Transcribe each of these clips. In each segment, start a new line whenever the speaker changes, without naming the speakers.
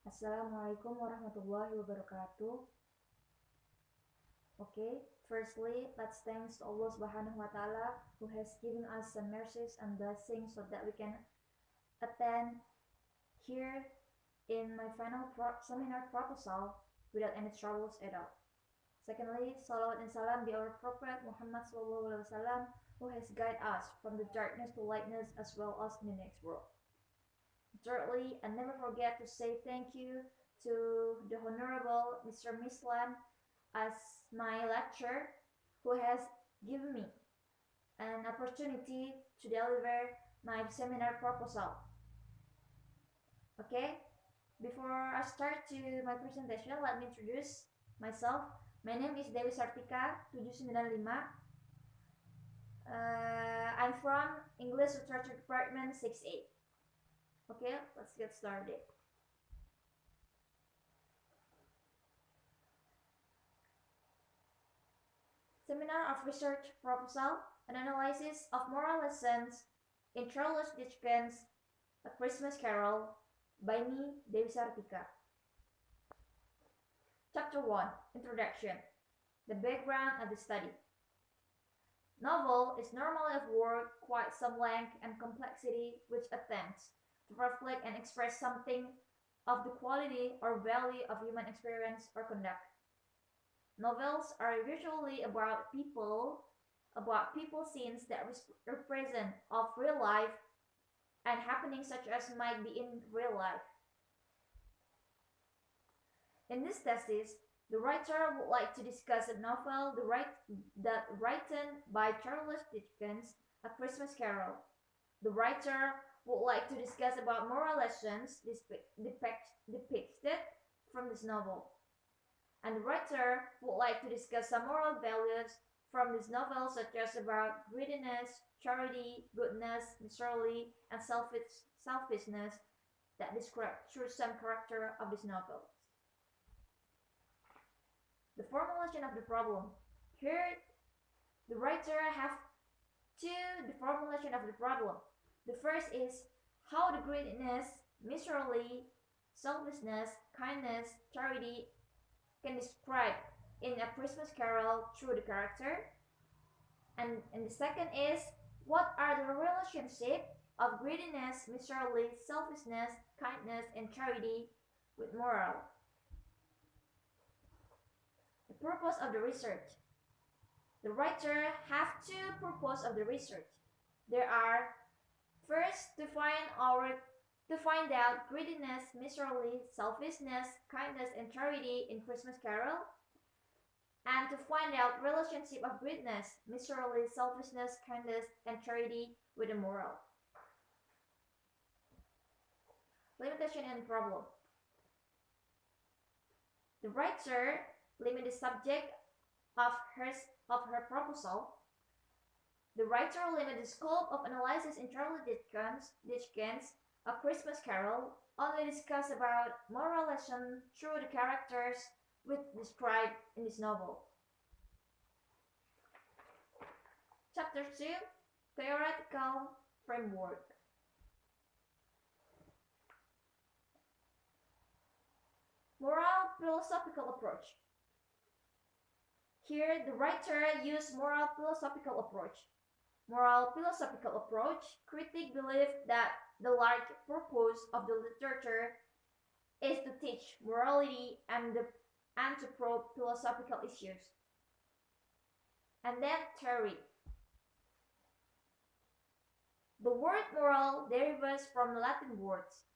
Assalamualaikum warahmatullahi wabarakatuh. Okay, firstly, let's thanks to Allah Subhanahu wa Ta'ala who has given us some mercies and blessings so that we can attend here in my final seminar proposal without any troubles at all. Secondly, salawat and salam be our Prophet Muhammad Sallallahu Alaihi Wasallam who has guided us from the darkness to lightness as well as in the next world. Thirdly, and never forget to say thank you to the Honorable Mr. Mislan as my lecturer who has given me an opportunity to deliver my seminar proposal. Okay, before I start to my presentation, let me introduce myself. My name is Dewi Sartika 795. I'm from English Literature Department 6A. Okay, let's get started. Seminar of Research Proposal, an analysis of moral lessons in Charles Dickens' A Christmas Carol by me, Dewi Sartika. Chapter 1, Introduction, the background of the study. Novel is normally of word quite some length and complexity which attempts to reflect and express something of the quality or value of human experience or conduct. Novels are usually about people scenes that represent of real life and happenings such as might be in real life. In this thesis, the writer would like to discuss a novel written by Charles Dickens, A Christmas Carol. The writer would like to discuss about moral lessons depicted from this novel. And the writer would like to discuss some moral values from this novel, such as about greediness, charity, goodness, miserly, and selfishness that describe through some character of this novel. The formulation of the problem. Here, the writer have the formulation of the problem. The first is how the greediness, miserly, selfishness, kindness, charity can describe in A Christmas Carol through the character. And the second is what are the relationship of greediness, miserly, selfishness, kindness, and charity with moral. The purpose of the research. The writer have two purposes of the research. There are first to find out greediness, miserly, selfishness, kindness, and charity in Christmas Carol, and to find out relationship of greediness, miserly, selfishness, kindness, and charity with the moral. Limitation and problem. The writer limited the subject of her proposal. The writer limited the scope of analysis in Charles Dickens' A Christmas Carol, only discuss about moral lesson through the characters which described in this novel. Chapter 2, Theoretical Framework. Moral philosophical approach. Here, the writer used moral philosophical approach. Moral philosophical approach, critics believe that the large purpose of the literature is to teach morality and to probe philosophical issues. And then theory. The word moral derives from the Latin words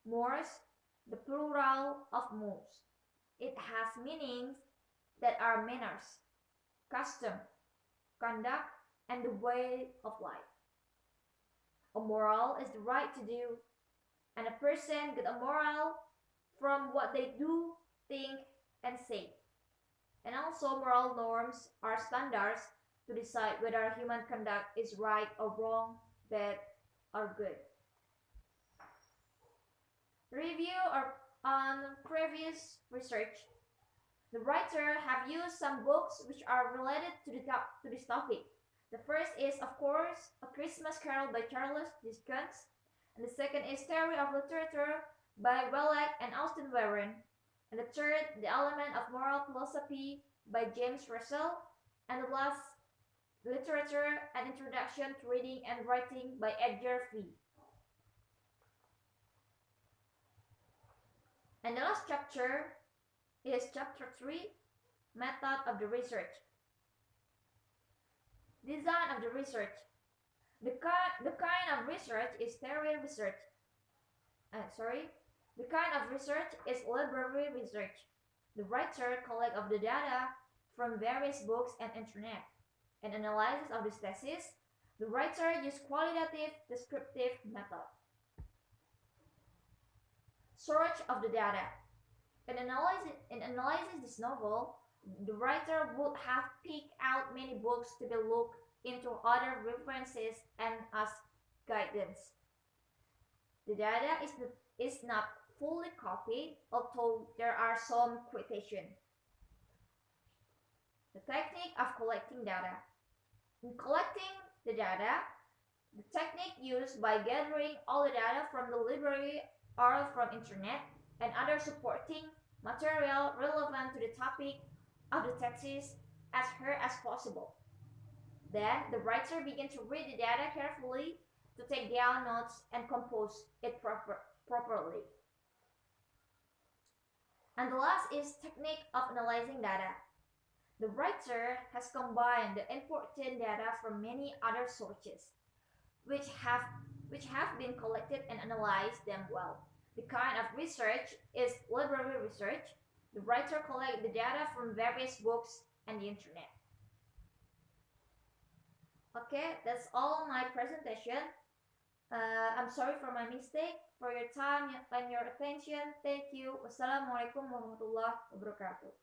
mores, the plural of mores. It has meanings that are manners, custom, conduct, and the way of life. A moral is the right to do, and a person gets a moral from what they do, think, and say. And also moral norms are standards to decide whether human conduct is right or wrong, bad or good. Review on previous research. The writer have used some books which are related to this topic. The first is, of course, A Christmas Carol by Charles Dickens, and the second is Theory of Literature by Wellek and Austin Warren. And the third, The Element of Moral Philosophy by James Russell. And the last, Literature and Introduction to Reading and Writing by Edgar Fee. And the last chapter is chapter 3, Method of the Research. Design of the research. The kind of research is theory research. The kind of research is library research. The writer collects of the data from various books and internet. And analysis of this thesis, the writer uses qualitative descriptive method. Search of the data. In analyzing this novel, the writer would have picked out many books to be looked into other references and as guidance. The data is not fully copied, although there are some quotations. The technique of collecting data. In collecting the data, the technique used by gathering all the data from the library or from internet and other supporting material relevant to the topic of the thesis as far as possible. Then the writer begins to read the data carefully to take down notes and compose it properly. And the last is technique of analyzing data. The writer has combined the important data from many other sources, which have been collected and analyzed them well. The kind of research is library research. The writer collects the data from various books and the internet. Okay, that's all my presentation. I'm sorry for my mistake. For your time and your attention, thank you. Wassalamualaikum warahmatullahi wabarakatuh.